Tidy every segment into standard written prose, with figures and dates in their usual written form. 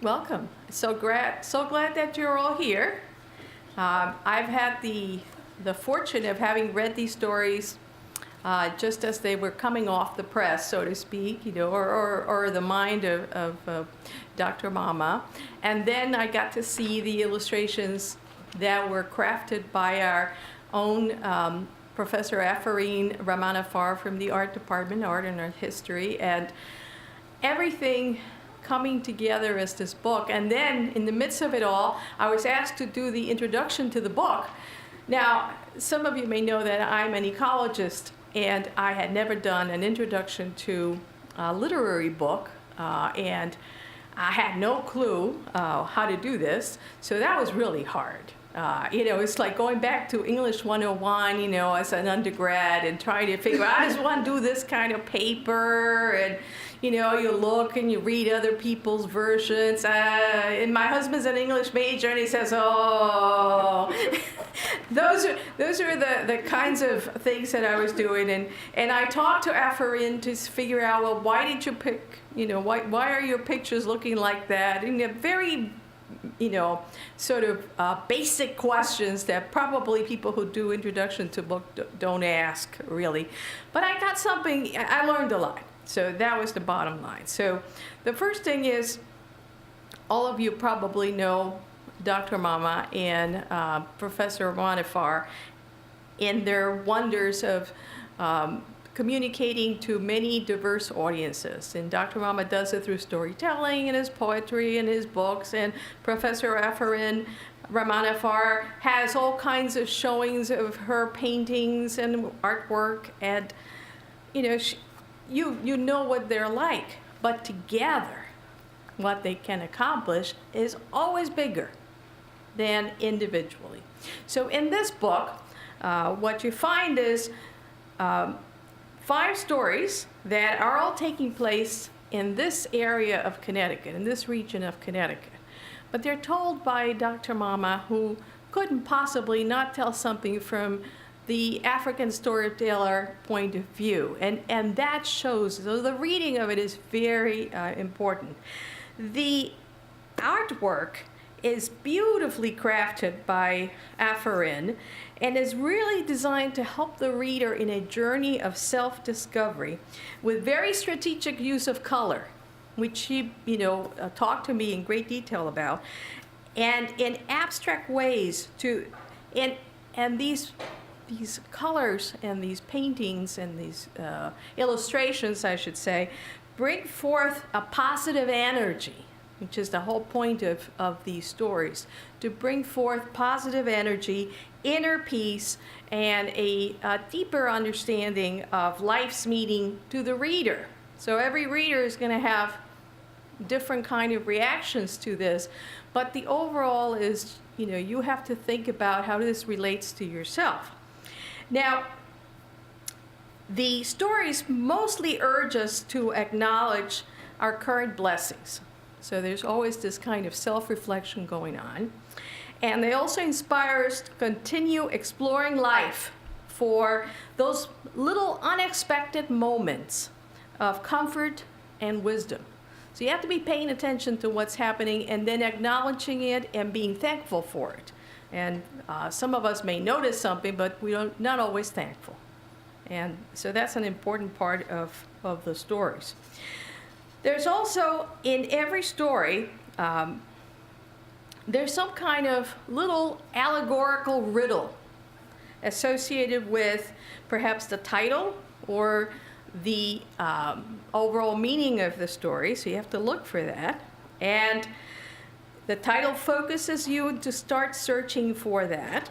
Welcome. So glad that you're all here. I've had the fortune of having read these stories just as they were coming off the press, so to speak, or the mind of Dr. Mama. And then I got to see the illustrations that were crafted by our own Professor Afareen Ramanafar from the art department, art and art history, and everything coming together as this book. And then in the midst of it all, I was asked to do the introduction to the book. Now, some of you may know that I'm an ecologist, and I had never done an introduction to a literary book, and I had no clue how to do this, so that was really hard. It's like going back to English 101, as an undergrad and trying to figure out, I just want to do this kind of paper, and, you look and you read other people's versions. And my husband's an English major, and he says, oh, those are the kinds of things that I was doing. And I talked to Afareen to figure out, well, why did you pick, why are your pictures looking like that? And they're very sort of basic questions that probably people who do introduction to book don't ask, really. But I learned a lot. So that was the bottom line. So the first thing is, all of you probably know Dr. Mama and Professor Ramanafar in their wonders of communicating to many diverse audiences. And Dr. Mama does it through storytelling and his poetry and his books. And Professor Afareen Ramanafar has all kinds of showings of her paintings and artwork. And, you know what they're like. But together, what they can accomplish is always bigger than individually. So in this book, what you find is 5 stories that are all taking place in this area of Connecticut, in this region of Connecticut. But they're told by Dr. Mama, who couldn't possibly not tell something from the African storyteller point of view. And that shows, so the reading of it is very important. The artwork is beautifully crafted by Afareen and is really designed to help the reader in a journey of self-discovery with very strategic use of color, which she, talked to me in great detail about, and in abstract ways and these colors and these paintings and these illustrations, I should say, bring forth a positive energy, which is the whole point of these stories, to bring forth positive energy, inner peace, and a deeper understanding of life's meaning to the reader. So every reader is going to have different kind of reactions to this, but the overall is, you have to think about how this relates to yourself. Now, the stories mostly urge us to acknowledge our current blessings. So there's always this kind of self-reflection going on. And they also inspire us to continue exploring life for those little unexpected moments of comfort and wisdom. So you have to be paying attention to what's happening and then acknowledging it and being thankful for it. And some of us may notice something, but we're not always thankful. And so that's an important part of the stories. There's also, in every story, there's some kind of little allegorical riddle associated with perhaps the title or the overall meaning of the story, so you have to look for that. And the title focuses you to start searching for that.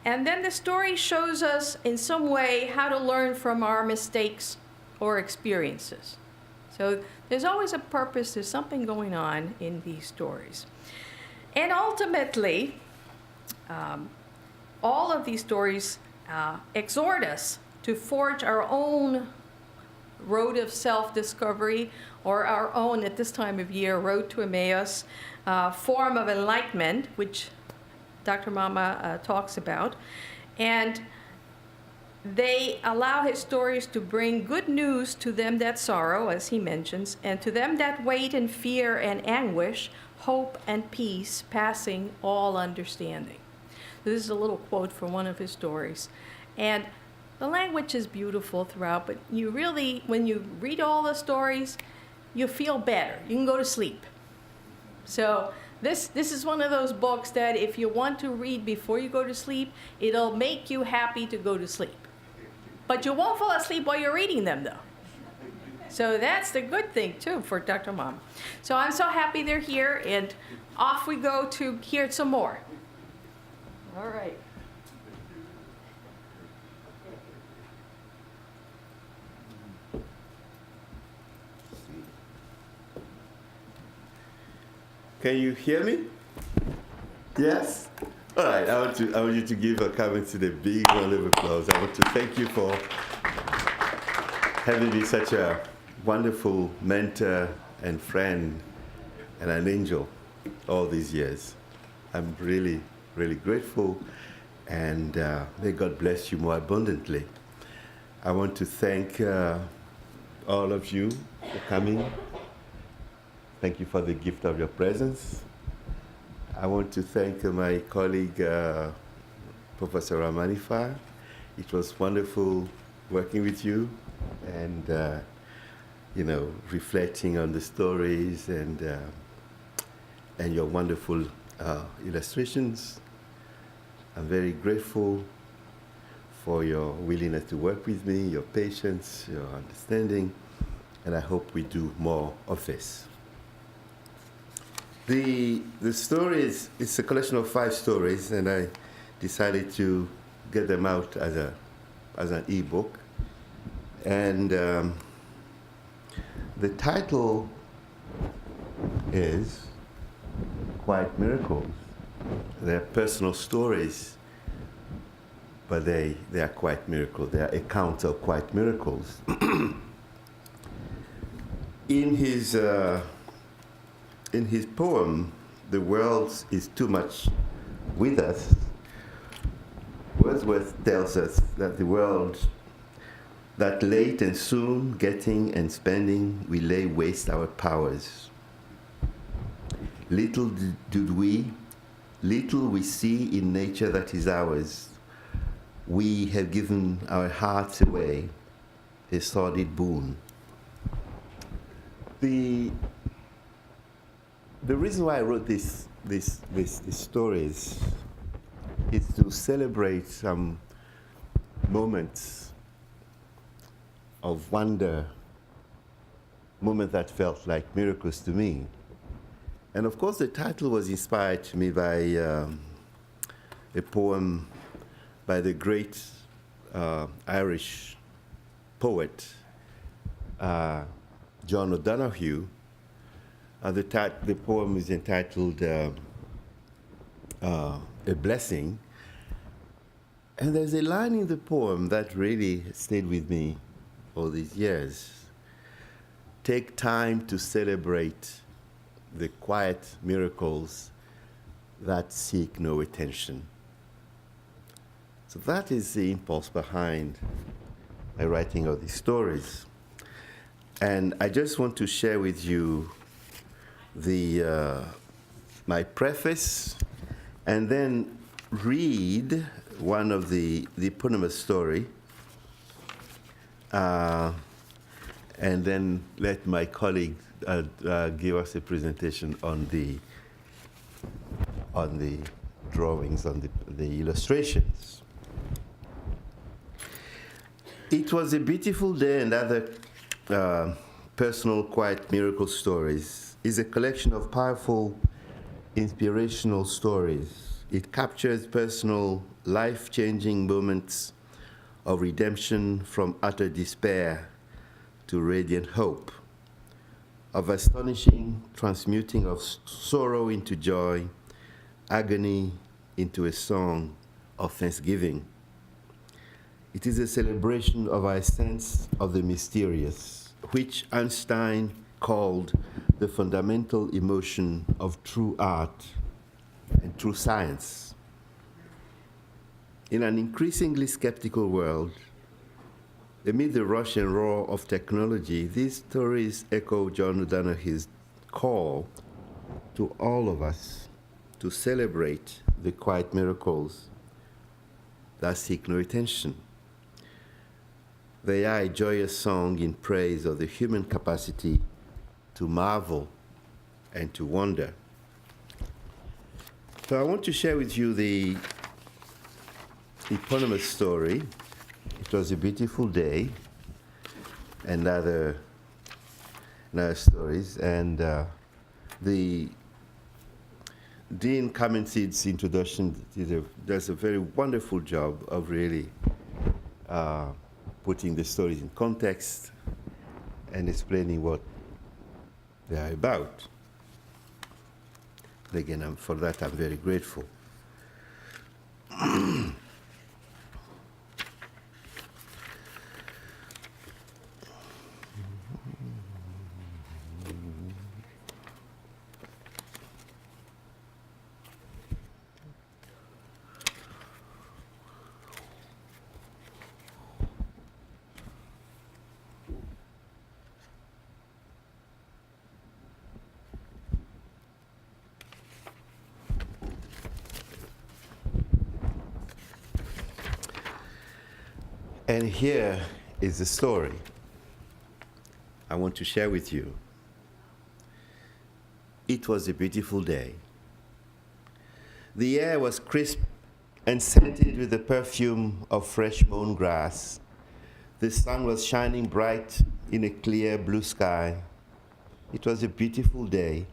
And then the story shows us in some way how to learn from our mistakes or experiences. So there's always a purpose, there's something going on in these stories. And ultimately, all of these stories exhort us to forge our own road of self-discovery, or our own, at this time of year, road to Emmaus, form of enlightenment, which Dr. Mama talks about. And they allow his stories to bring good news to them that sorrow, as he mentions, and to them that wait in fear and anguish, hope, and peace passing all understanding. This is a little quote from one of his stories. And the language is beautiful throughout, but you really, when you read all the stories, you feel better. You can go to sleep. So this is one of those books that if you want to read before you go to sleep, it'll make you happy to go to sleep. But you won't fall asleep while you're reading them, though. So that's the good thing, too, for Dr. Mom. So I'm so happy they're here, and off we go to hear some more. All right. Can you hear me? Yes? All right, I want you to give Carmen a big round of applause. I want to thank you for having me such a wonderful mentor and friend and an angel all these years. I'm really, really grateful, and may God bless you more abundantly. I want to thank all of you for coming. Thank you for the gift of your presence. I want to thank my colleague, Professor Ramanifa. It was wonderful working with you and, reflecting on the stories and your wonderful illustrations. I'm very grateful for your willingness to work with me, your patience, your understanding, and I hope we do more of this. The stories, it's a collection of 5 stories, and I decided to get them out as an ebook. And the title is Quiet Miracles. They're personal stories, but they are quiet miracles. They are accounts of quiet miracles. In his poem, The World is Too Much With Us, Wordsworth tells us that the world, that late and soon, getting and spending, we lay waste our powers. Little we see in nature that is ours. We have given our hearts away, a sordid boon. The reason why I wrote these stories is to celebrate some moments of wonder, moments that felt like miracles to me. And of course, the title was inspired to me by a poem by the great Irish poet, John O'Donoghue. The poem is entitled A Blessing. And there's a line in the poem that really stayed with me all these years. Take time to celebrate the quiet miracles that seek no attention. So that is the impulse behind my writing of these stories. And I just want to share with you my preface, and then read one of the eponymous story, and then let my colleague give us a presentation on the drawings, on the illustrations. It was a beautiful day, and other personal, quiet miracle stories is a collection of powerful, inspirational stories. It captures personal, life-changing moments of redemption from utter despair to radiant hope, of astonishing transmuting of sorrow into joy, agony into a song of thanksgiving. It is a celebration of our sense of the mysterious, which Einstein called the fundamental emotion of true art and true science. In an increasingly skeptical world, amid the rush and roar of technology, these stories echo John O'Donoghue's call to all of us to celebrate the quiet miracles that seek no attention. They are a joyous song in praise of the human capacity to marvel and to wonder. So I want to share with you the eponymous story. It was a beautiful day, and other stories. And the Dean Kamensid's introduction does a very wonderful job of really putting the stories in context and explaining what they are about. Again, for that I'm very grateful. And here is the story I want to share with you. It was a beautiful day. The air was crisp and scented with the perfume of fresh mown grass. The sun was shining bright in a clear blue sky. It was a beautiful day,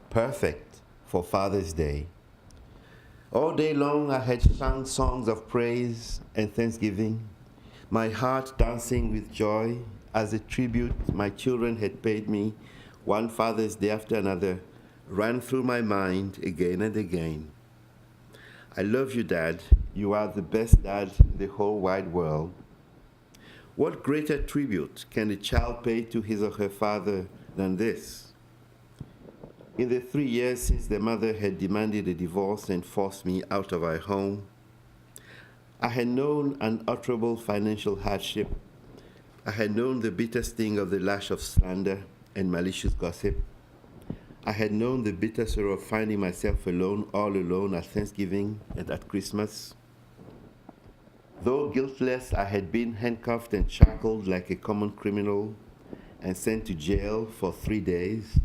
perfect for Father's Day. All day long I had sung songs of praise and thanksgiving, my heart dancing with joy as a tribute my children had paid me one Father's Day after another ran through my mind again and again. I love you, Dad. You are the best dad in the whole wide world. What greater tribute can a child pay to his or her father than this? In the 3 years since the mother had demanded a divorce and forced me out of our home, I had known unutterable financial hardship. I had known the bitter sting of the lash of slander and malicious gossip. I had known the bitter sorrow of finding myself alone, all alone at Thanksgiving and at Christmas. Though guiltless, I had been handcuffed and shackled like a common criminal and sent to jail for 3 days.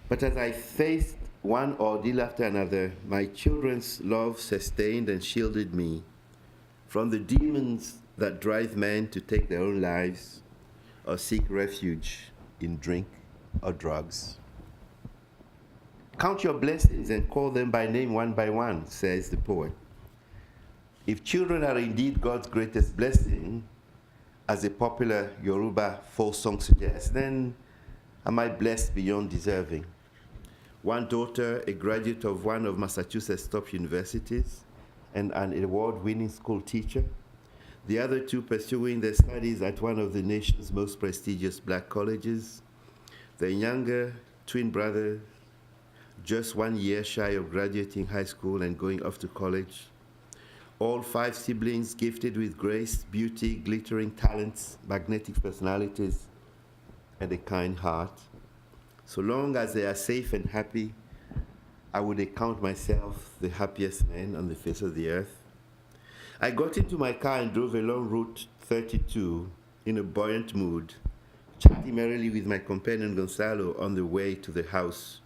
But as I faced one ordeal after another, my children's love sustained and shielded me from the demons that drive men to take their own lives or seek refuge in drink or drugs. Count your blessings and call them by name one by one, says the poet. If children are indeed God's greatest blessing, as a popular Yoruba folk song suggests, then am I blessed beyond deserving. One daughter, a graduate of one of Massachusetts' top universities and an award-winning school teacher. The other two pursuing their studies at one of the nation's most prestigious black colleges. The younger twin brother, just 1 year shy of graduating high school and going off to college. All 5 siblings gifted with grace, beauty, glittering talents, magnetic personalities, and a kind heart. So long as they are safe and happy, I would account myself the happiest man on the face of the earth. I got into my car and drove along Route 32 in a buoyant mood, chatting merrily with my companion Gonzalo on the way to the house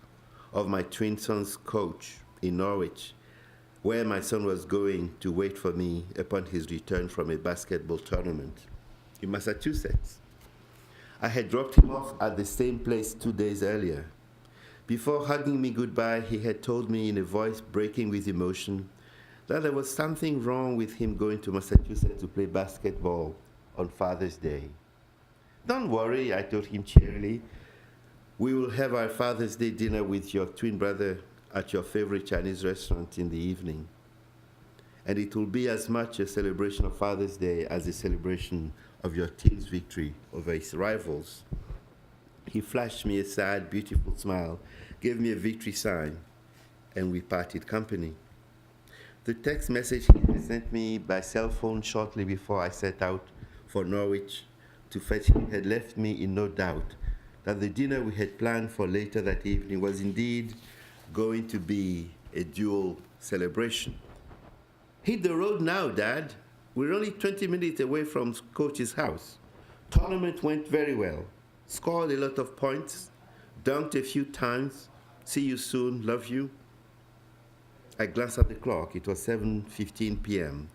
of my twin son's coach in Norwich, where my son was going to wait for me upon his return from a basketball tournament in Massachusetts. I had dropped him off at the same place 2 days earlier. Before hugging me goodbye, he had told me in a voice breaking with emotion that there was something wrong with him going to Massachusetts to play basketball on Father's Day. Don't worry, I told him cheerily. We will have our Father's Day dinner with your twin brother at your favorite Chinese restaurant in the evening. And it will be as much a celebration of Father's Day as a celebration of your team's victory over his rivals. He flashed me a sad, beautiful smile, gave me a victory sign, and we parted company. The text message he sent me by cell phone shortly before I set out for Norwich to fetch him had left me in no doubt that the dinner we had planned for later that evening was indeed going to be a dual celebration. Hit the road now, Dad. We're only 20 minutes away from Coach's house. Tournament went very well. Scored a lot of points. Dunked a few times. See you soon. Love you. I glanced at the clock. It was 7:15 p.m.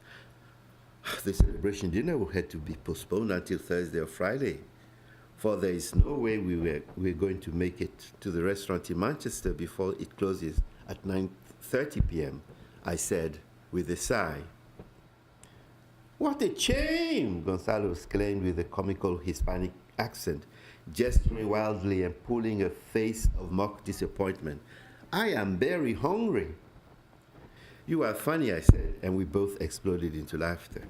The celebration dinner had to be postponed until Thursday or Friday, for there is no way we were going to make it to the restaurant in Manchester before it closes at 9:30 p.m., I said with a sigh. What a shame, Gonzalo exclaimed with a comical Hispanic accent, gesturing wildly and pulling a face of mock disappointment. I am very hungry. You are funny, I said, and we both exploded into laughter.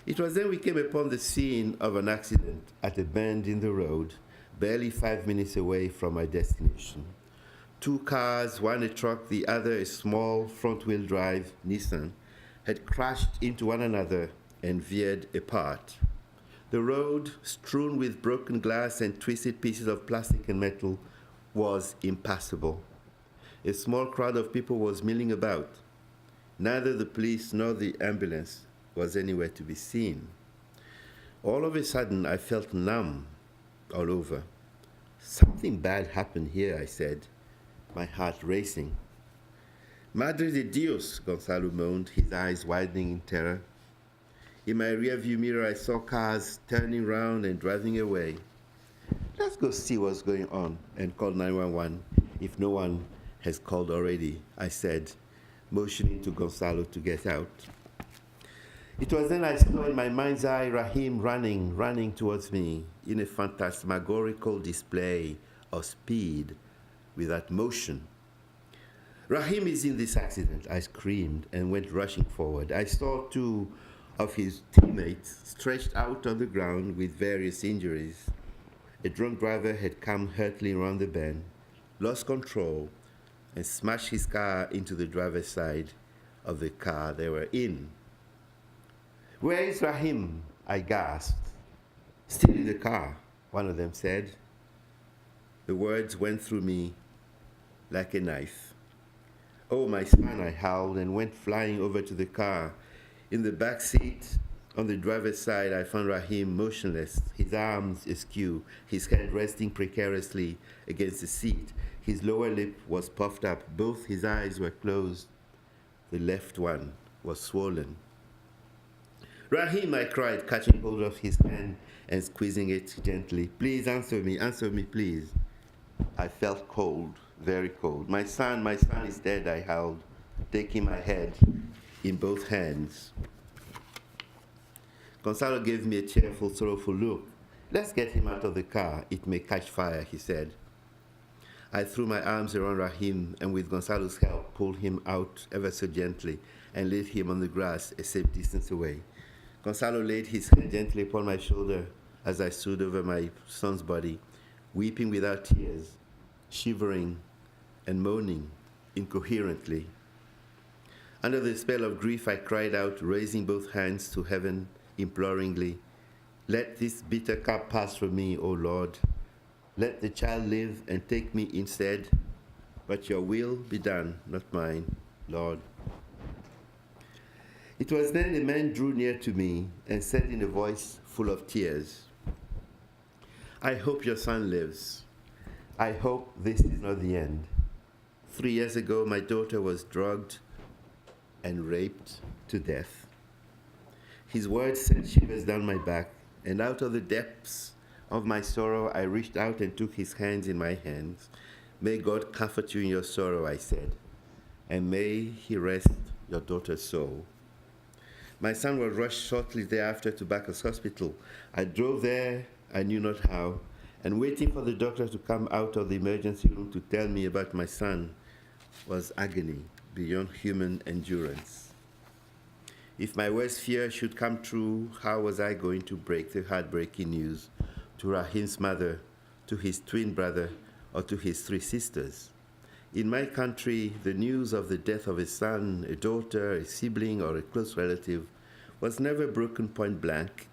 It was then we came upon the scene of an accident at a bend in the road, barely 5 minutes away from our destination. Two cars, one a truck, the other a small front-wheel drive Nissan, had crashed into one another and veered apart. The road, strewn with broken glass and twisted pieces of plastic and metal, was impassable. A small crowd of people was milling about. Neither the police nor the ambulance was anywhere to be seen. All of a sudden, I felt numb all over. Something bad happened here, I said, my heart racing. Madre de Dios, Gonzalo moaned, his eyes widening in terror. In my rearview mirror, I saw cars turning round and driving away. Let's go see what's going on and call 911 if no one has called already, I said, motioning to Gonzalo to get out. It was then I saw in my mind's eye Rahim running towards me in a phantasmagorical display of speed without motion. Rahim is in this accident, I screamed and went rushing forward. I saw two of his teammates stretched out on the ground with various injuries. A drunk driver had come hurtling around the bend, lost control, and smashed his car into the driver's side of the car they were in. Where is Rahim? I gasped. Still in the car, one of them said. The words went through me like a knife. Oh, my son, I howled and went flying over to the car. In the back seat, on the driver's side, I found Rahim motionless, his arms askew, his head resting precariously against the seat. His lower lip was puffed up. Both his eyes were closed. The left one was swollen. Rahim, I cried, catching hold of his hand and squeezing it gently. Please answer me, please. I felt cold, very cold. My son is dead, I howled, taking my head in both hands. Gonzalo gave me a cheerful, sorrowful look. Let's get him out of the car. It may catch fire, he said. I threw my arms around Rahim and with Gonzalo's help pulled him out ever so gently and laid him on the grass a safe distance away. Gonzalo laid his hand gently upon my shoulder as I stood over my son's body, weeping without tears, shivering and moaning incoherently. Under the spell of grief, I cried out, raising both hands to heaven imploringly, let this bitter cup pass from me, O Lord. Let the child live and take me instead, but your will be done, not mine, Lord. It was then the man drew near to me and said in a voice full of tears, I hope your son lives. I hope this is not the end. 3 years ago, my daughter was drugged and raped to death. His words sent shivers down my back, and out of the depths of my sorrow, I reached out and took his hands in my hands. May God comfort you in your sorrow, I said, and may he rest your daughter's soul. My son was rushed shortly thereafter to Bacchus Hospital. I drove there, I knew not how, and waiting for the doctor to come out of the emergency room to tell me about my son was agony beyond human endurance. If my worst fear should come true, how was I going to break the heartbreaking news to Rahim's mother, to his twin brother, or to his 3 sisters? In my country, the news of the death of a son, a daughter, a sibling, or a close relative was never broken point blank.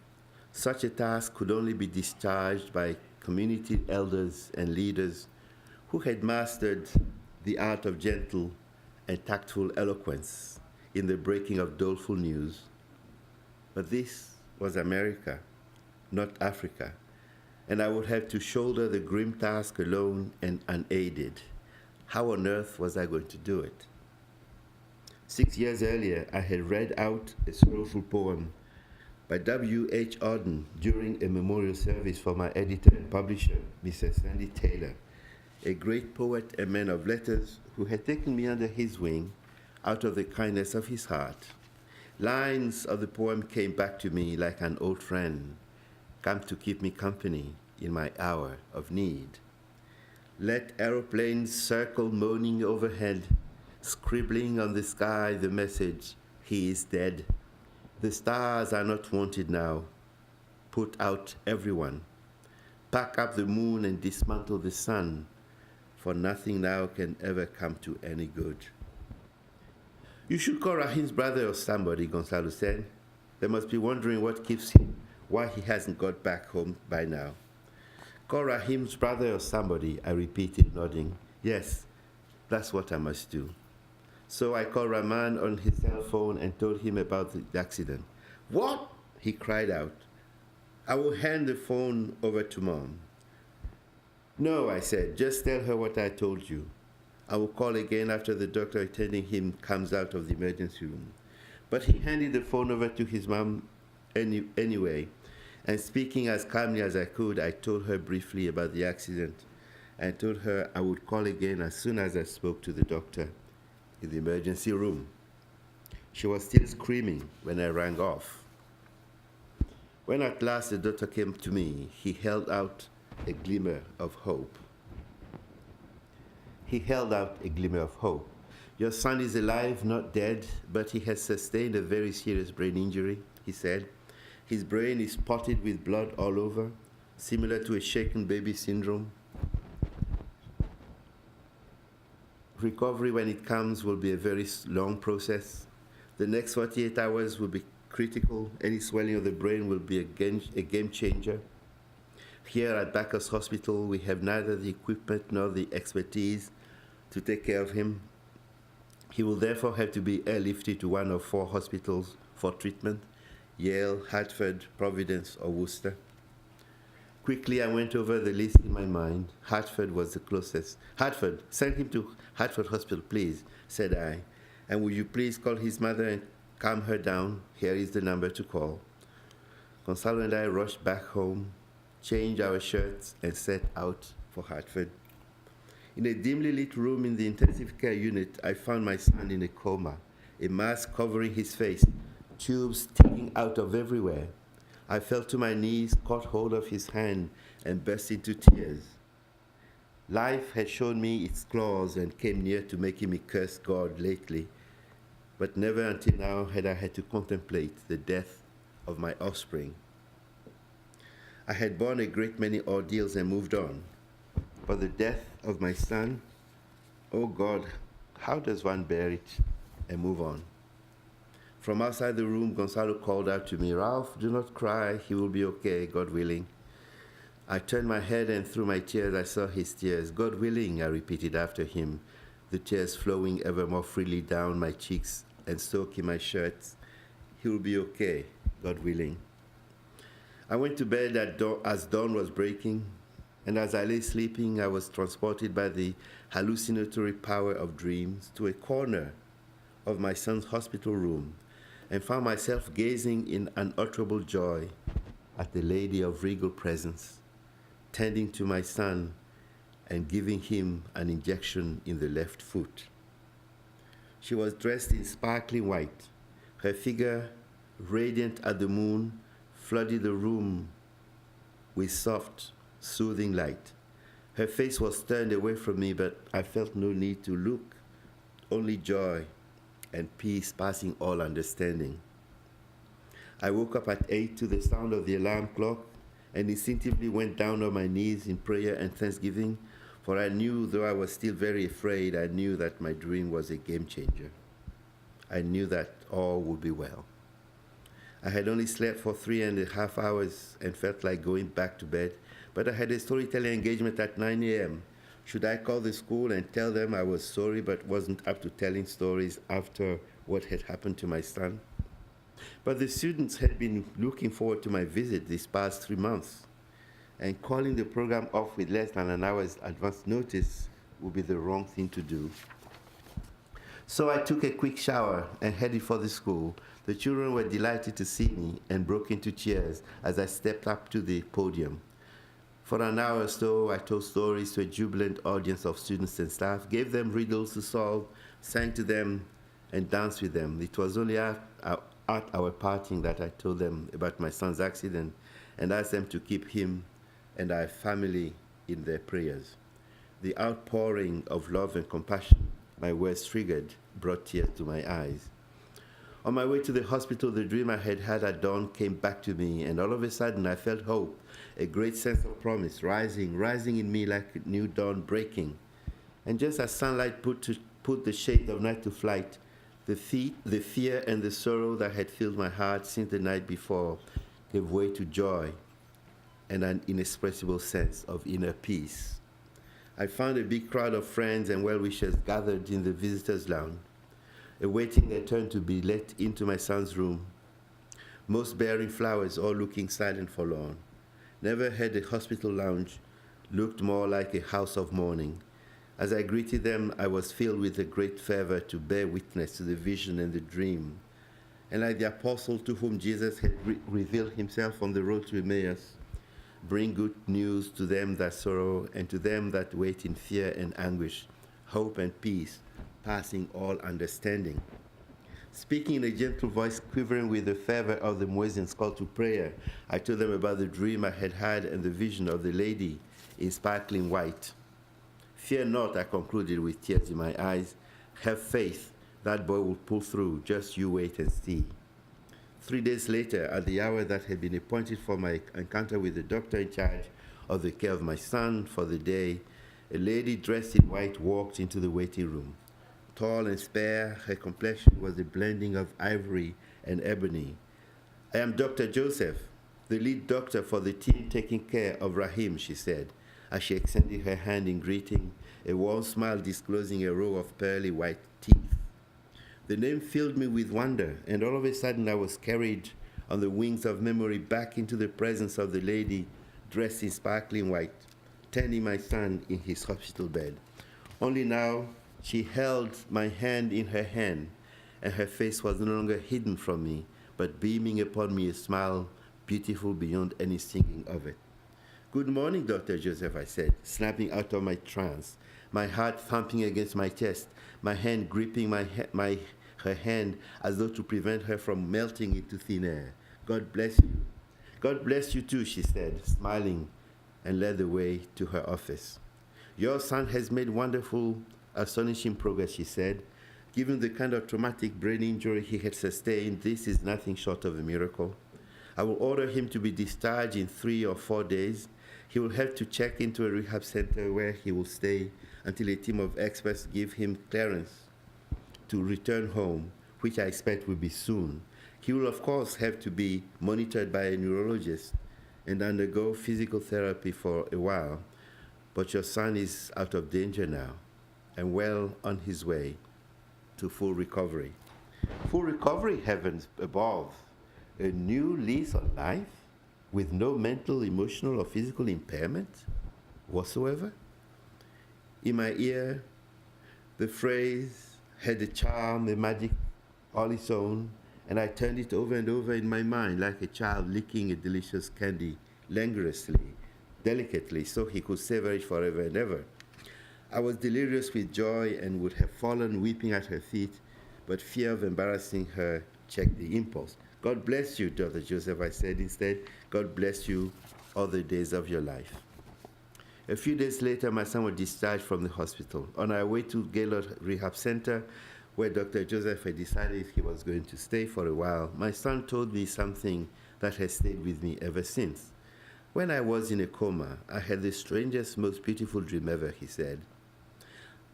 Such a task could only be discharged by community elders and leaders who had mastered the art of gentle and tactful eloquence in the breaking of doleful news. But this was America, not Africa, and I would have to shoulder the grim task alone and unaided. How on earth was I going to do it? 6 years earlier, I had read out a sorrowful poem by W.H. Auden during a memorial service for my editor and publisher, Mr. Sandy Taylor, a great poet and man of letters who had taken me under his wing out of the kindness of his heart. Lines of the poem came back to me like an old friend, come to keep me company in my hour of need. Let aeroplanes circle moaning overhead, scribbling on the sky the message, he is dead. The stars are not wanted now. Put out everyone. Pack up the moon and dismantle the sun, for nothing now can ever come to any good. You should call Rahim's brother or somebody, Gonzalo said. They must be wondering what keeps him, why he hasn't got back home by now. Call Rahim's brother or somebody, I repeated, nodding. Yes, that's what I must do. So I called Rahman on his cell phone and told him about the accident. What? He cried out. I will hand the phone over to Mom. No, I said, just tell her what I told you. I will call again after the doctor attending him comes out of the emergency room. But he handed the phone over to his mom anyway, and speaking as calmly as I could, I told her briefly about the accident and told her I would call again as soon as I spoke to the doctor in the emergency room. She was still screaming when I rang off. When at last the doctor came to me, he held out a glimmer of hope. Your son is alive, not dead, but he has sustained a very serious brain injury, he said. His brain is spotted with blood all over, similar to a shaken baby syndrome. Recovery, when it comes, will be a very long process. The next 48 hours will be critical. Any swelling of the brain will be a game changer. Here at Bacchus Hospital, we have neither the equipment nor the expertise to take care of him. He will therefore have to be airlifted to one of 4 hospitals for treatment: Yale, Hartford, Providence, or Worcester. Quickly, I went over the list in my mind. Hartford was the closest. Hartford, send him to Hartford Hospital, please, said I. And would you please call his mother and calm her down? Here is the number to call. Gonzalo and I rushed back home, changed our shirts, and set out for Hartford. In a dimly lit room in the intensive care unit, I found my son in a coma, a mask covering his face, tubes sticking out of everywhere. I fell to my knees, caught hold of his hand, and burst into tears. Life had shown me its claws and came near to making me curse God lately, but never until now had I had to contemplate the death of my offspring. I had borne a great many ordeals and moved on, but the death of my son, oh God, how does one bear it and move on? From outside the room, Gonzalo called out to me, Ralph, do not cry, he will be okay, God willing. I turned my head, and through my tears I saw his tears. God willing, I repeated after him, the tears flowing ever more freely down my cheeks and soaking my shirts. He will be okay, God willing. I went to bed as dawn was breaking, and as I lay sleeping, I was transported by the hallucinatory power of dreams to a corner of my son's hospital room and found myself gazing in unutterable joy at the lady of regal presence, tending to my son and giving him an injection in the left foot. She was dressed in sparkling white. Her figure, radiant as the moon, flooded the room with soft, soothing light. Her face was turned away from me, but I felt no need to look, only joy and peace passing all understanding. I woke up at 8 to the sound of the alarm clock and instinctively went down on my knees in prayer and thanksgiving, for I knew, though I was still very afraid, I knew that my dream was a game changer. I knew that all would be well. I had only slept for 3.5 hours and felt like going back to bed, but I had a storytelling engagement at 9 a.m. Should I call the school and tell them I was sorry but wasn't up to telling stories after what had happened to my son? But the students had been looking forward to my visit these past 3 months, and calling the program off with less than an hour's advance notice would be the wrong thing to do. So I took a quick shower and headed for the school. The children were delighted to see me and broke into cheers as I stepped up to the podium. For an hour or so, I told stories to a jubilant audience of students and staff, gave them riddles to solve, sang to them, and danced with them. It was only at our parting that I told them about my son's accident and asked them to keep him and our family in their prayers. The outpouring of love and compassion my words triggered brought tears to my eyes. On my way to the hospital, the dream I had had at dawn came back to me, and all of a sudden I felt hope, a great sense of promise rising in me like a new dawn breaking. And just as sunlight put the shade of night to flight, the fear and the sorrow that had filled my heart since the night before gave way to joy and an inexpressible sense of inner peace. I found a big crowd of friends and well-wishers gathered in the visitors' lounge, awaiting their turn to be let into my son's room, most bearing flowers, all looking sad and forlorn. Never had a hospital lounge looked more like a house of mourning. As I greeted them, I was filled with a great fervor to bear witness to the vision and the dream. And like the apostle to whom Jesus had revealed himself on the road to Emmaus, bring good news to them that sorrow and to them that wait in fear and anguish, hope and peace, passing all understanding. Speaking in a gentle voice, quivering with the fervor of the Moesians' call to prayer, I told them about the dream I had had and the vision of the lady in sparkling white. Fear not, I concluded with tears in my eyes. Have faith, that boy will pull through, just you wait and see. 3 days later, at the hour that had been appointed for my encounter with the doctor in charge of the care of my son for the day, a lady dressed in white walked into the waiting room. Tall and spare, her complexion was a blending of ivory and ebony. I am Dr. Joseph, the lead doctor for the team taking care of Rahim, she said, as she extended her hand in greeting, a warm smile disclosing a row of pearly white teeth. The name filled me with wonder, and all of a sudden I was carried on the wings of memory back into the presence of the lady dressed in sparkling white, tending my son in his hospital bed. Only now she held my hand in her hand, and her face was no longer hidden from me, but beaming upon me a smile beautiful beyond any thinking of it. Good morning, Dr. Joseph, I said, snapping out of my trance, my heart thumping against my chest, my hand gripping her hand as though to prevent her from melting into thin air. God bless you. God bless you too, she said, smiling, and led the way to her office. Your son has made wonderful, astonishing progress, she said. Given the kind of traumatic brain injury he had sustained, this is nothing short of a miracle. I will order him to be discharged in 3 or 4 days. He will have to check into a rehab center where he will stay until a team of experts give him clearance to return home, which I expect will be soon. He will, of course, have to be monitored by a neurologist and undergo physical therapy for a while, but your son is out of danger now and well on his way to full recovery. Full recovery, heavens above. A new lease on life with no mental, emotional, or physical impairment whatsoever? In my ear, the phrase had a charm, a magic all its own, and I turned it over and over in my mind like a child licking a delicious candy languorously, delicately, so he could savor it forever and ever. I was delirious with joy and would have fallen weeping at her feet, but fear of embarrassing her checked the impulse. God bless you, Dr. Joseph, I said instead. God bless you all the days of your life. A few days later, my son was discharged from the hospital. On our way to Gaylord Rehab Center, where Dr. Joseph had decided he was going to stay for a while, my son told me something that has stayed with me ever since. When I was in a coma, I had the strangest, most beautiful dream ever, he said.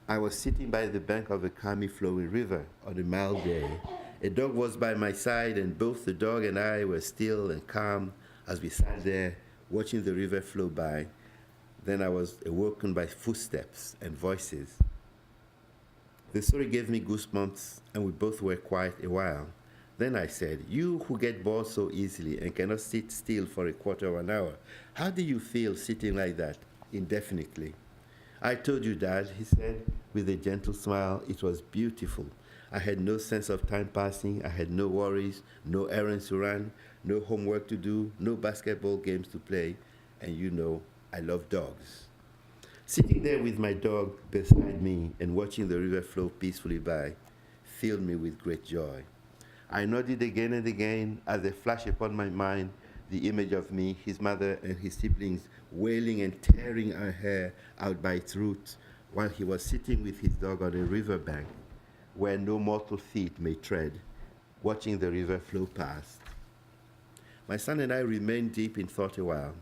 I was sitting by the bank of a calmly flowing river on a mild day, A dog was by my side, and both the dog and I were still and calm as we sat there watching the river flow by. Then I was awoken by footsteps and voices. The story gave me goosebumps, and we both were quiet a while. Then I said, "You who get bored so easily and cannot sit still for a quarter of an hour, how do you feel sitting like that indefinitely?" "I told you, Dad," he said with a gentle smile. "It was beautiful. I had no sense of time passing. I had no worries, no errands to run, no homework to do, no basketball games to play. And you know, I love dogs." Sitting there with my dog beside me and watching the river flow peacefully by filled me with great joy. I nodded again and again as there flashed upon my mind the image of me, his mother, and his siblings wailing and tearing our hair out by its roots while he was sitting with his dog on a river bank where no mortal feet may tread, watching the river flow past. My son and I remained deep in thought a while.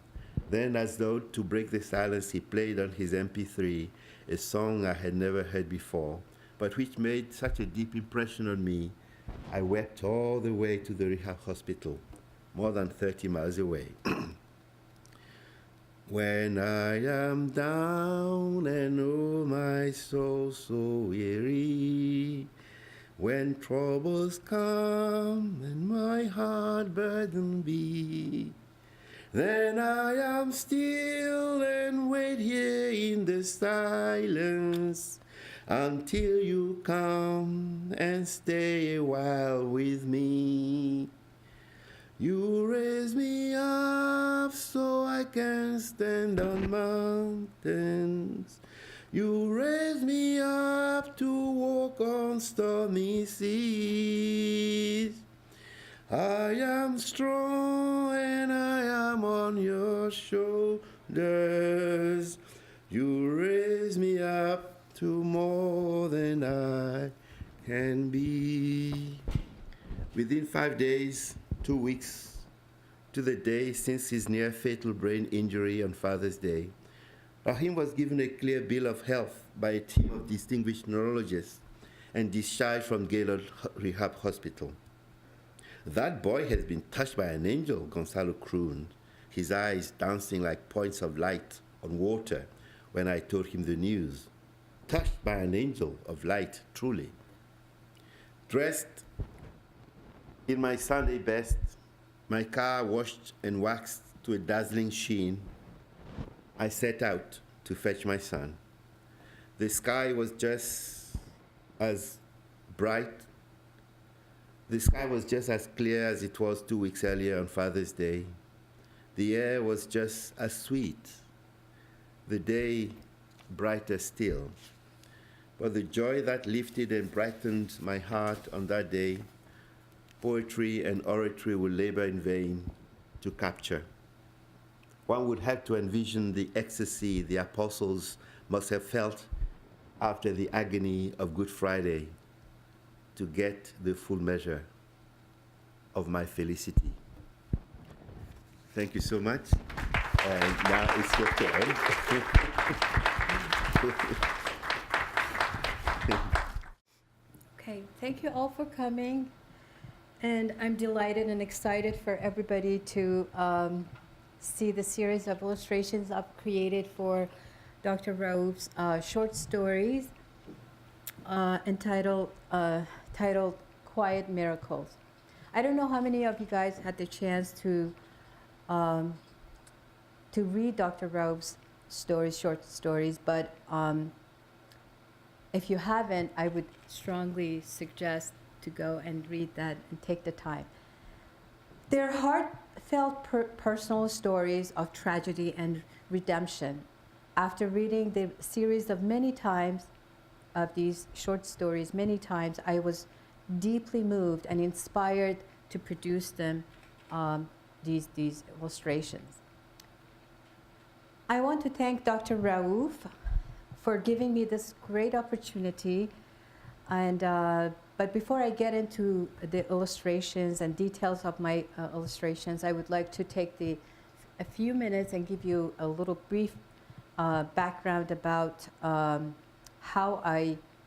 Then, as though to break the silence, he played on his MP3 a song I had never heard before, but which made such a deep impression on me, I wept all the way to the rehab hospital, more than 30 miles away. When I am down and oh my soul so weary, when troubles come and my heart burdened be, then I am still and wait here in the silence until you come and stay a while with me. You raise me up so I can stand on mountains. You raise me up to walk on stormy seas. I am strong and I am on your shoulders. You raise me up to more than I can be. Within 5 days, 2 weeks, to the day since his near-fatal brain injury on Father's Day, Rahim was given a clear bill of health by a team of distinguished neurologists and discharged from Gaylord Rehab Hospital. "That boy has been touched by an angel," Gonzalo crooned, his eyes dancing like points of light on water when I told him the news. Touched by an angel of light, truly. Dressed in my Sunday best, my car washed and waxed to a dazzling sheen, I set out to fetch my son. The sky was just as bright. The sky was just as clear as it was 2 weeks earlier on Father's Day. The air was just as sweet. The day brighter still. But the joy that lifted and brightened my heart on that day, poetry and oratory will labor in vain to capture. One would have to envision the ecstasy the apostles must have felt after the agony of Good Friday to get the full measure of my felicity. Thank you so much. And now it's your turn. Okay, thank you all for coming. And I'm delighted and excited for everybody to see the series of illustrations I've created for Dr. Raouf's short stories entitled Quiet Miracles. I don't know how many of you guys had the chance to read Dr. Raouf's stories, short stories, but if you haven't, I would strongly suggest to go and read that and take the time. They're heartfelt personal stories of tragedy and redemption. After reading the series of many times, of these short stories many times, I was deeply moved and inspired to produce them, these illustrations. I want to thank Dr. Raouf for giving me this great opportunity. And but before I get into the illustrations and details of my illustrations, I would like to take a few minutes and give you a little brief background about how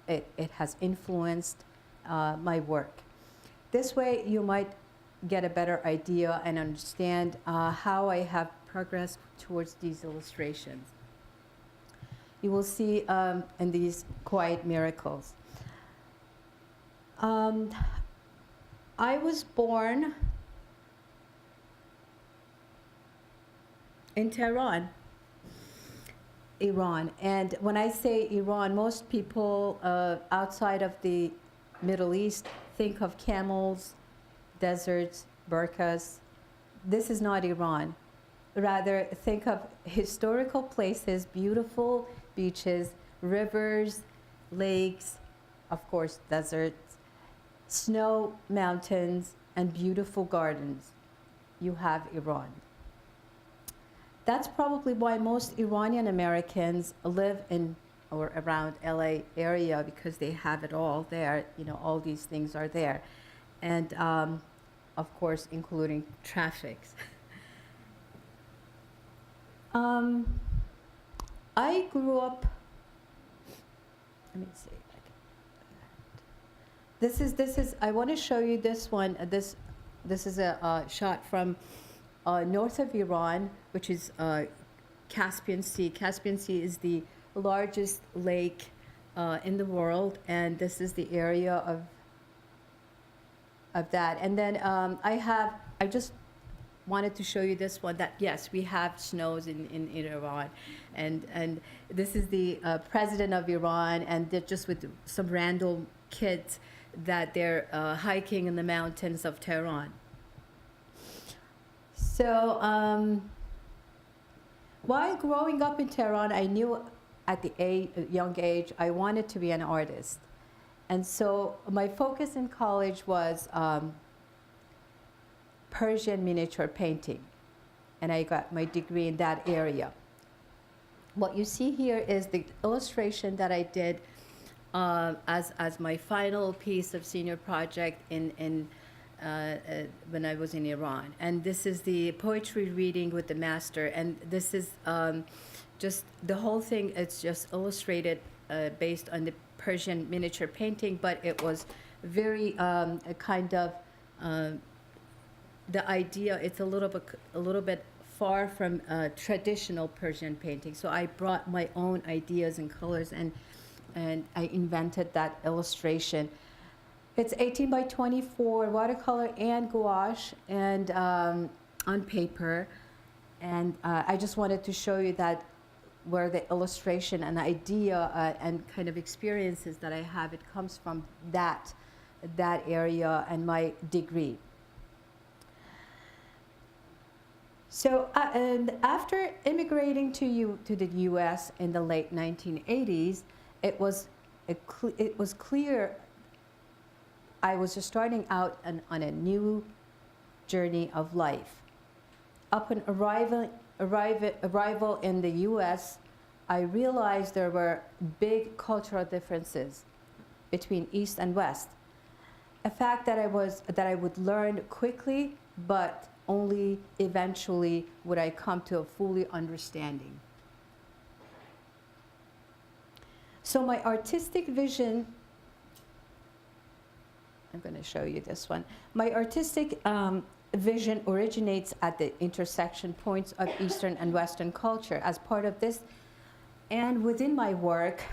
it has influenced my work. This way you might get a better idea and understand how I have progressed towards these illustrations. You will see in these quiet miracles. I was born in Tehran, Iran. And when I say Iran, most people outside of the Middle East think of camels, deserts, burqas. This is not Iran. Rather, think of historical places, beautiful beaches, rivers, lakes, of course, deserts, snow mountains, and beautiful gardens. You have Iran. That's probably why most Iranian Americans live in or around LA area, because they have it all there. You know, all these things are there. And of course, including traffic. I grew up, let me see. This is, I want to show you this one. This is a shot from north of Iran, which is Caspian Sea. Caspian Sea is the largest lake in the world, and this is the area of that. And then I just wanted to show you this one, that yes, we have snows in Iran. And this is the president of Iran, and they're just with some random kids that they're hiking in the mountains of Tehran. So while growing up in Tehran, I knew at the young age I wanted to be an artist. And so my focus in college was Persian miniature painting, and I got my degree in that area. What you see here is the illustration that I did as my final piece of senior project when I was in Iran. And this is the poetry reading with the master, and this is just the whole thing. It's just illustrated based on the Persian miniature painting, but it was very kind of the idea. It's a little bit far from traditional Persian painting. So I brought my own ideas and colors, and I invented that illustration. It's 18 by 24 watercolor and gouache, and on paper. And I just wanted to show you that where the illustration and idea and kind of experiences that I have, it comes from that area and my degree. So and after immigrating to the U.S. in the late 1980s, it was clear I was just starting out on a new journey of life. Upon arrival in the U.S., I realized there were big cultural differences between East and West. A fact that I would learn quickly, but only eventually would I come to a fully understanding. So my artistic vision, I'm going to show you this one. My artistic vision originates at the intersection points of Eastern and Western culture. As part of this, and within my work,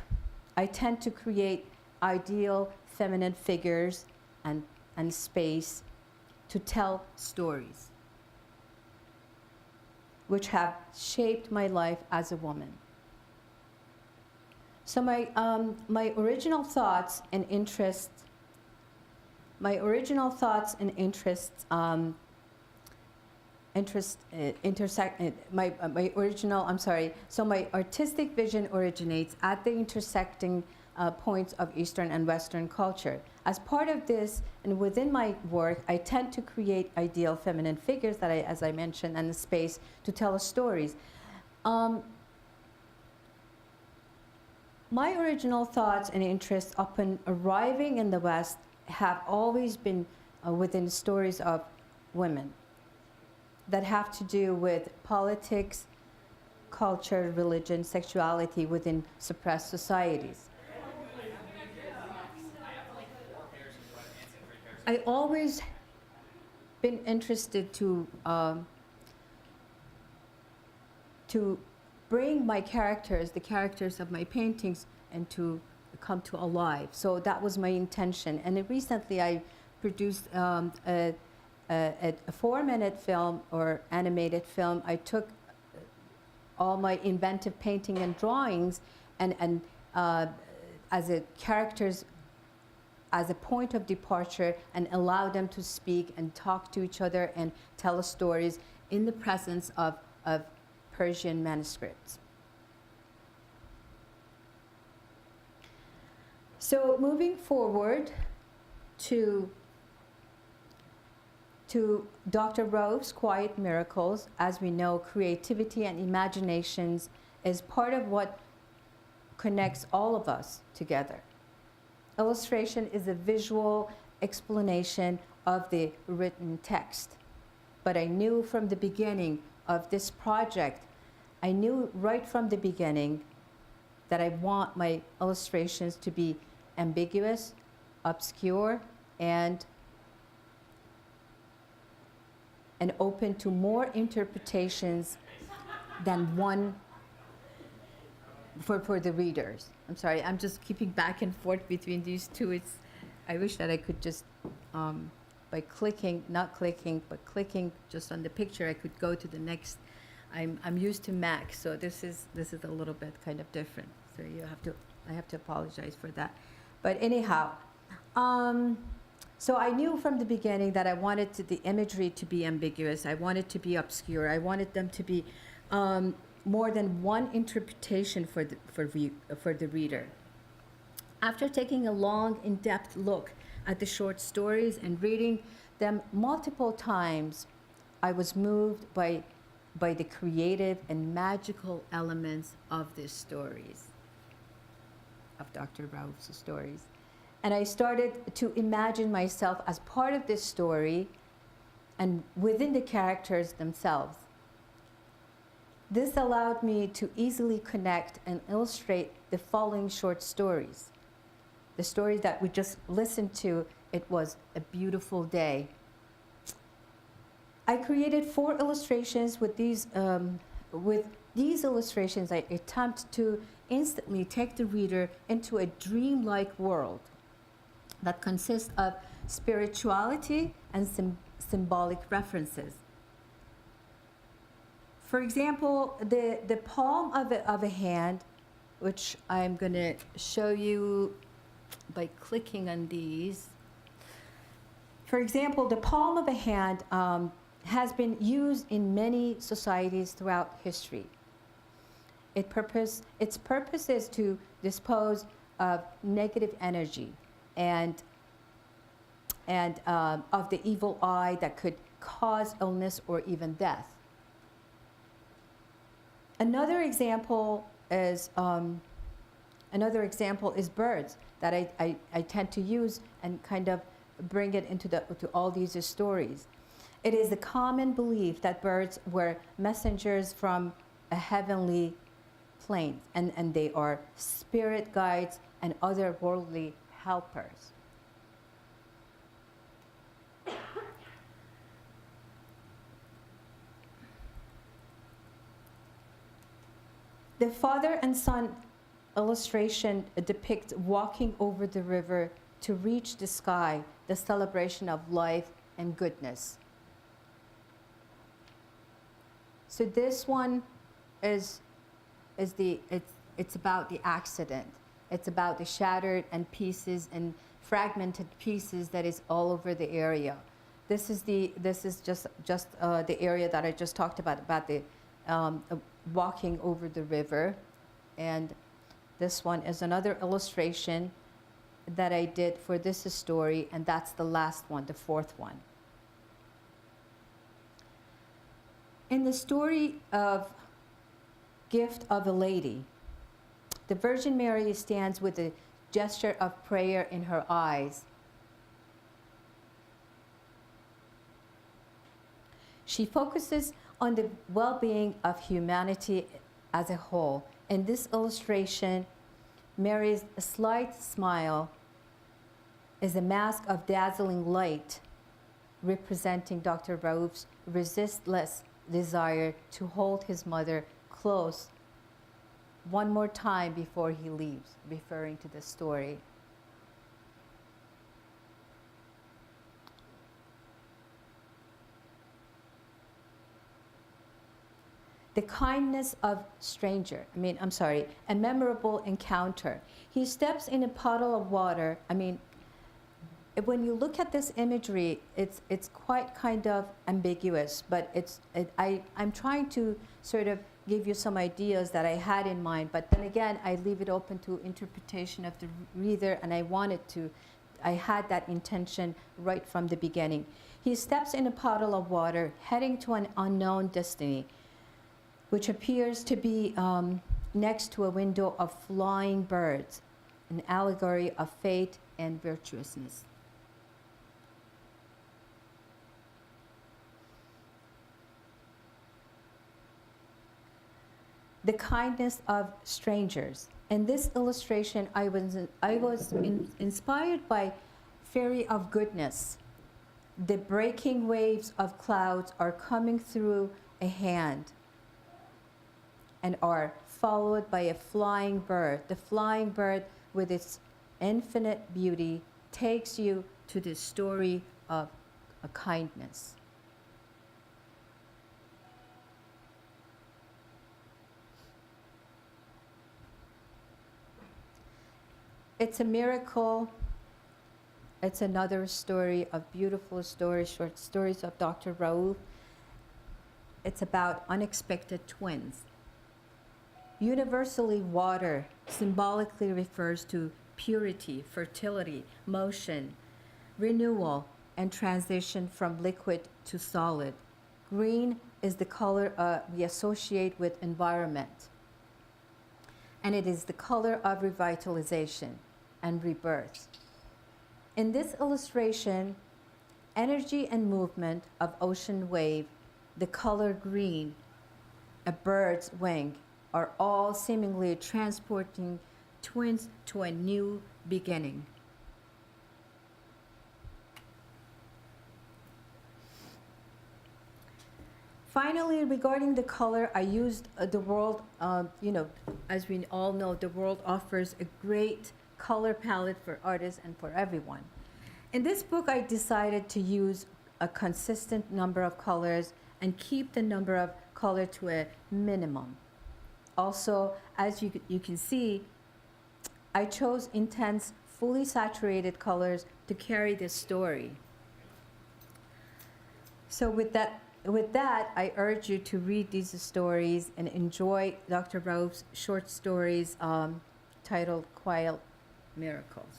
I tend to create ideal feminine figures and space to tell stories, which have shaped my life as a woman. So my original thoughts and interests. My artistic vision originates at the intersecting points of Eastern and Western culture. As part of this, and within my work, I tend to create ideal feminine figures that as I mentioned, and the space to tell stories. My original thoughts and interests upon arriving in the West have always been within stories of women that have to do with politics, culture, religion, sexuality within suppressed societies. I always been interested to bring my characters, the characters of my paintings, and to come to alive. So that was my intention. And then recently I produced a 4-minute film or animated film. I took all my inventive painting and drawings and as a characters as a point of departure, and allow them to speak and talk to each other and tell stories in the presence of Persian manuscripts. So moving forward to Dr. Rauf's Quiet Miracles, as we know, creativity and imaginations is part of what connects all of us together. Illustration is a visual explanation of the written text. But I knew from the beginning of this project, I knew right from the beginning that I want my illustrations to be ambiguous, obscure, and open to more interpretations than one for the readers. I'm sorry, I'm just keeping back and forth between these two. I wish that I could just, by clicking, not clicking, but clicking just on the picture, I could go to the next. I'm used to Mac, so this is a little bit kind of different. So I have to apologize for that. But anyhow, so I knew from the beginning that I wanted the imagery to be ambiguous. I wanted to be obscure. I wanted them to be more than one interpretation for the reader. After taking a long, in-depth look at the short stories and reading them multiple times, I was moved by the creative and magical elements of these stories, of Dr. Rauf's stories. And I started to imagine myself as part of this story and within the characters themselves. This allowed me to easily connect and illustrate the following short stories. The story that we just listened to, it was A Beautiful Day. I created 4 illustrations with these illustrations. I attempt to instantly take the reader into a dreamlike world that consists of spirituality and symbolic references. For example, the palm of a hand, which I'm going to show you by clicking on these. For example, the palm of a hand has been used in many societies throughout history. Its purpose is to dispose of negative energy and of the evil eye that could cause illness or even death. Another example is birds that I tend to use and kind of bring it to all these stories. It is a common belief that birds were messengers from a heavenly plane, and they are spirit guides and otherworldly helpers. The father and son illustration depicts walking over the river to reach the sky, the celebration of life and goodness. So this one it's about the accident. It's about the shattered and pieces and fragmented pieces that is all over the area. This is just the area that I just talked about the walking over the river. And this one is another illustration that I did for this story, and that's the last one, the 4th one. In the story of Gift of a Lady, the Virgin Mary stands with a gesture of prayer in her eyes. She focuses on the well-being of humanity as a whole. In this illustration, Mary's slight smile is a mask of dazzling light representing Dr. Raouf's resistless desire to hold his mother close one more time before he leaves, referring to the story. The kindness of a memorable encounter. He steps in a puddle of water. When you look at this imagery, it's quite kind of ambiguous, but I'm trying to sort of give you some ideas that I had in mind, but then again, I leave it open to interpretation of the reader, and I had that intention right from the beginning. He steps in a puddle of water, heading to an unknown destiny, which appears to be next to a window of flying birds, an allegory of fate and virtuousness. The kindness of strangers. In this illustration, I was inspired by Fairy of Goodness. The breaking waves of clouds are coming through a hand and are followed by a flying bird. The flying bird, with its infinite beauty, takes you to the story of a kindness. It's a miracle. It's another story of beautiful stories, short stories of Dr. Raouf. It's about unexpected twins. Universally, water symbolically refers to purity, fertility, motion, renewal, and transition from liquid to solid. Green is the color we associate with environment, and it is the color of revitalization and rebirth. In this illustration, energy and movement of ocean wave, the color green, a bird's wing, are all seemingly transporting twins to a new beginning. Finally, regarding the color, I used the world, as we all know, the world offers a great color palette for artists and for everyone. In this book, I decided to use a consistent number of colors and keep the number of color to a minimum. Also, as you can see, I chose intense, fully saturated colors to carry this story. So with that, I urge you to read these stories and enjoy Dr. Raouf's short stories titled Quiet Miracles.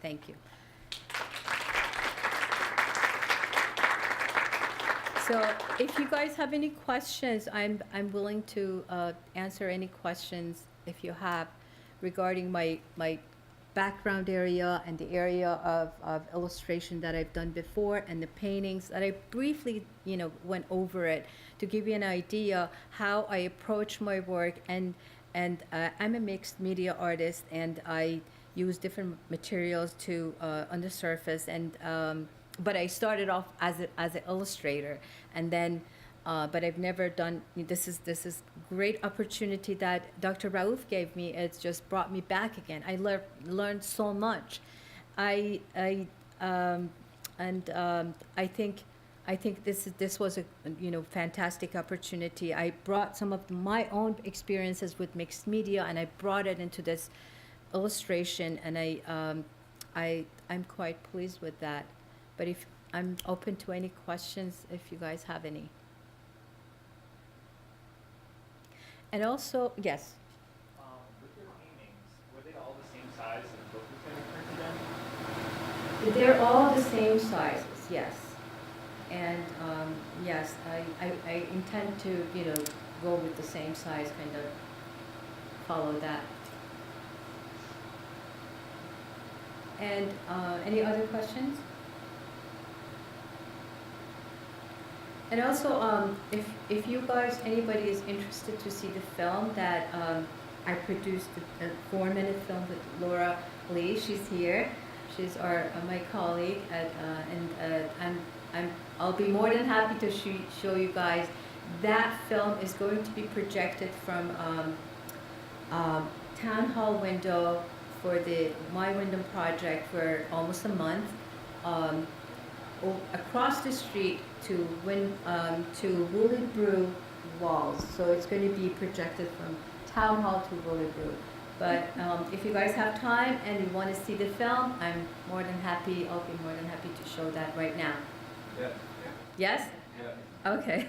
Thank you. So if you guys have any questions, I'm willing to answer any questions if you have regarding my background area and the area of illustration that I've done before and the paintings that I briefly went over it to give you an idea how I approach my work. And I'm a mixed media artist, and I use different materials to on the surface, and but I started off as an illustrator, and then but I've never done this is great opportunity that Dr. Raouf gave me. It's just brought me back again. I learned so much. I think this was a fantastic opportunity. I brought some of my own experiences with mixed media, and I brought it into this illustration, and I'm quite pleased with that. But if I'm open to any questions, if you guys have any. And also, yes. With your paintings, were they all the same size as the book was going to print again? They're all the same sizes, yes. And yes, I intend to go with the same size, kind of follow that. And any other questions? And also, if you guys, anybody is interested to see the film that I produced, a 4-minute film with Laura Lee, she's here. She's my colleague, I'll be more than happy to show you guys. That film is going to be projected from town hall window for the My Wyndham project for almost a month. Across the street to Woolly Brew walls. So it's going to be projected from town hall to Woolly Brew. But if you guys have time and you want to see the film, I'll be more than happy to show that right now. Yeah. Yes? Yeah. Okay.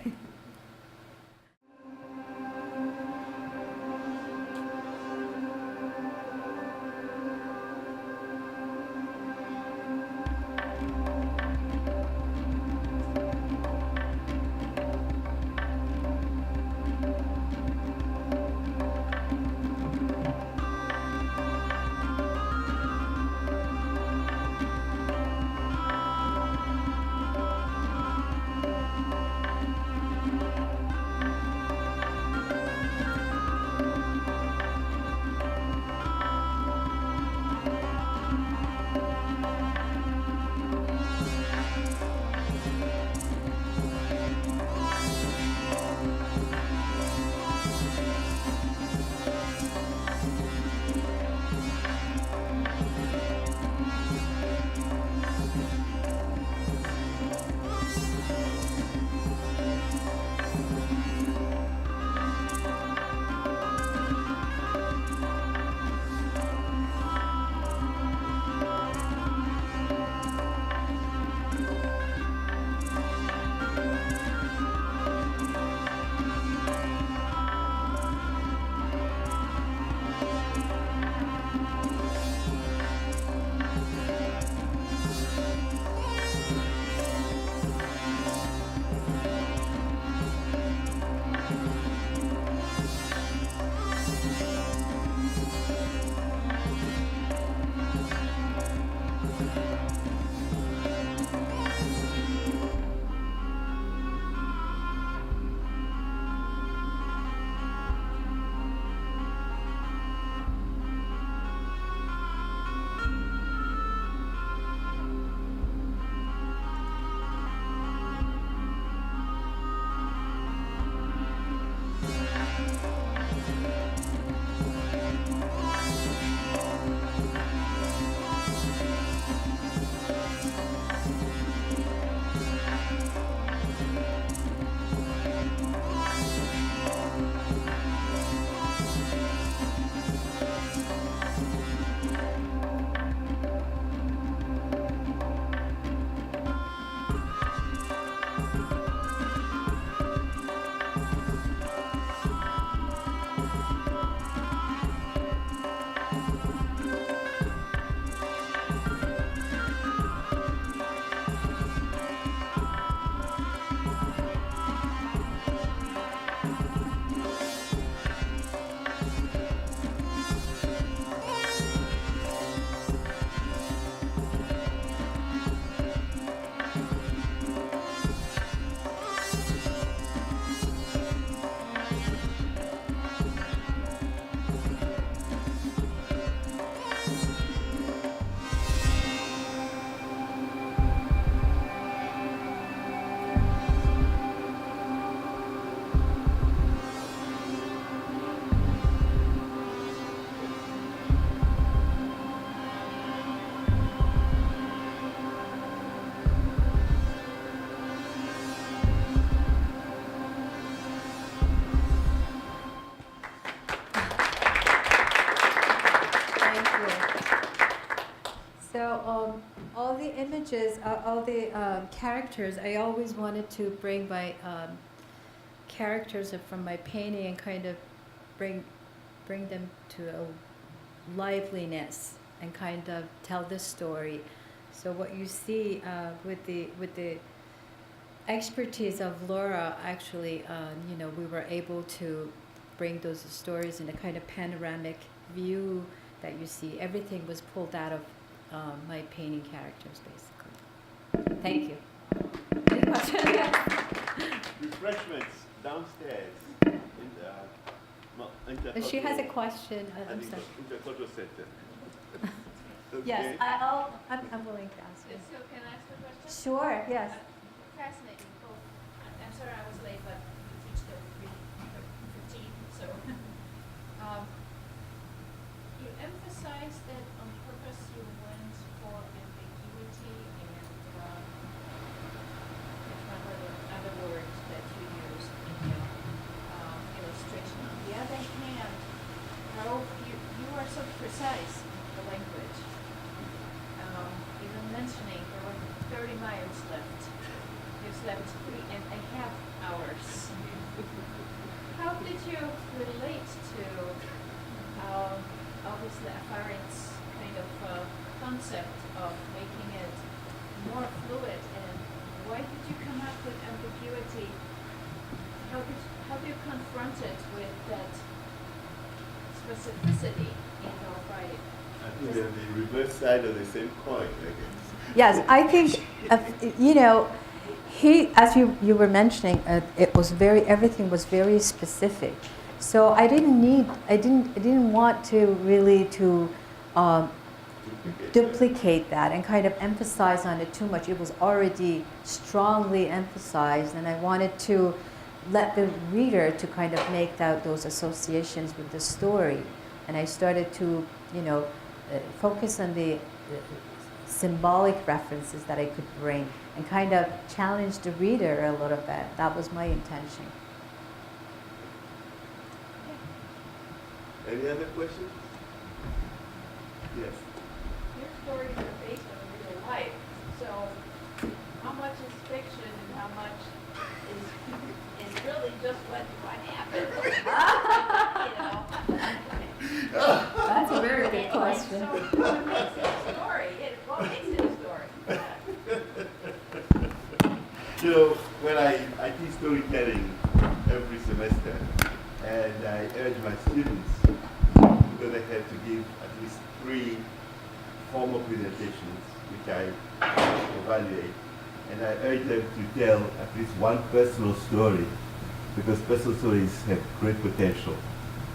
All the images, all the characters, I always wanted to bring my characters from my painting and kind of bring them to a liveliness and kind of tell this story. So what you see with the expertise of Laura, actually, we were able to bring those stories in a kind of panoramic view that you see. Everything was pulled out of my painting characters, basically. Thank you. Any questions? Refreshments downstairs in the She has a question. I'm sorry. Intercultural Center. Yes, I'm willing to answer. So can I ask a question? Sure, yes. Fascinating. Oh, I'm sorry I was late, but you teach till 3:15, so. You emphasized that on purpose you went for ambiguity and, can't remember the other words that you used in your illustration. On the other hand, Harold, you are so precise in the language. Even mentioning there were 30 miles left. You slept 3.5 hours. How did you relate to obviously Afarin's kind of concept of making it more fluid, and why did you come up with ambiguity? How do you confront it with that specificity in our writing? I think they're the reverse side of the same coin, I guess. Yes, I think, as you were mentioning, everything was very specific. So I didn't want to really duplicate that and kind of emphasize on it too much. It was already strongly emphasized, and I wanted to let the reader to kind of make those associations with the story. And I started to, focus on the symbolic references that I could bring and kind of challenge the reader a little bit. That was my intention. Any other questions? Yes. Your stories are based on real life, so how much is fiction and how much is really just what happened? That's a very good And question. so what makes it a story? What makes it a story? When I teach storytelling every semester, and I urge my students, because they have to give at least 3 formal presentations, which I evaluate, and I urge them to tell at least one personal story, because personal stories have great potential.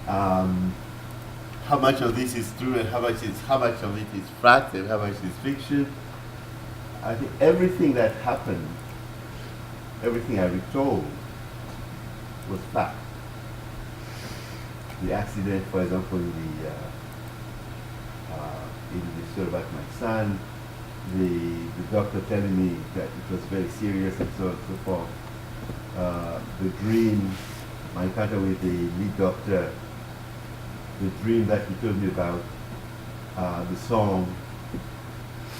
How much of this is true and how much of it is fact and how much is fiction? I think everything that happened, everything I retold, was fact. The accident, for example, in the story about my son, the doctor telling me that it was very serious and so on and so forth. The dream, my encounter with the lead doctor, the dream that he told me about, the song,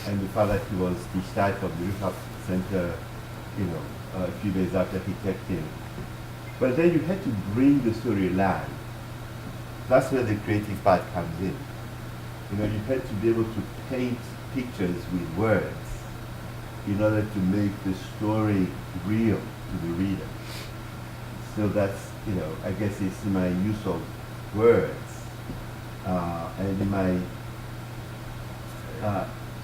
and the fact that he was discharged from the rehab center, a few days after he checked in. But then you had to bring the story alive. That's where the creative part comes in. You had to be able to paint pictures with words in order to make the story real to the reader. So that's, I guess it's my use of words and in my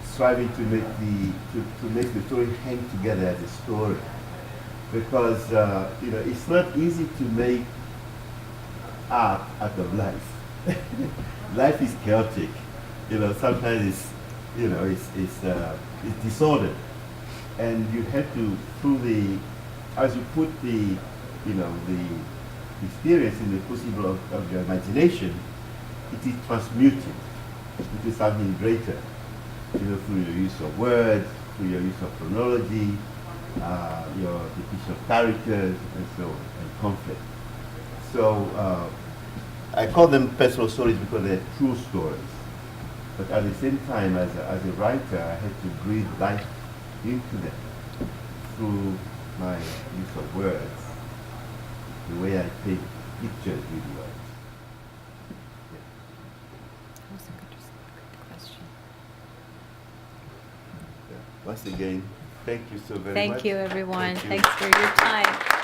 striving to make the story hang together as a story. Because, it's not easy to make art out of life. Life is chaotic. Sometimes it's disordered, and you have to, as you put the experience in the crucible of your imagination, it is transmuted into something greater. Through your use of words, through your use of chronology, your depiction of characters, and so on, and conflict. So I call them personal stories because they're true stories. But at the same time, as a writer, I had to breathe life into them through my use of words, the way I paint pictures with words. That was a good question. Once again, thank you so very much. Thank you, everyone. Thank you. Thanks for your time.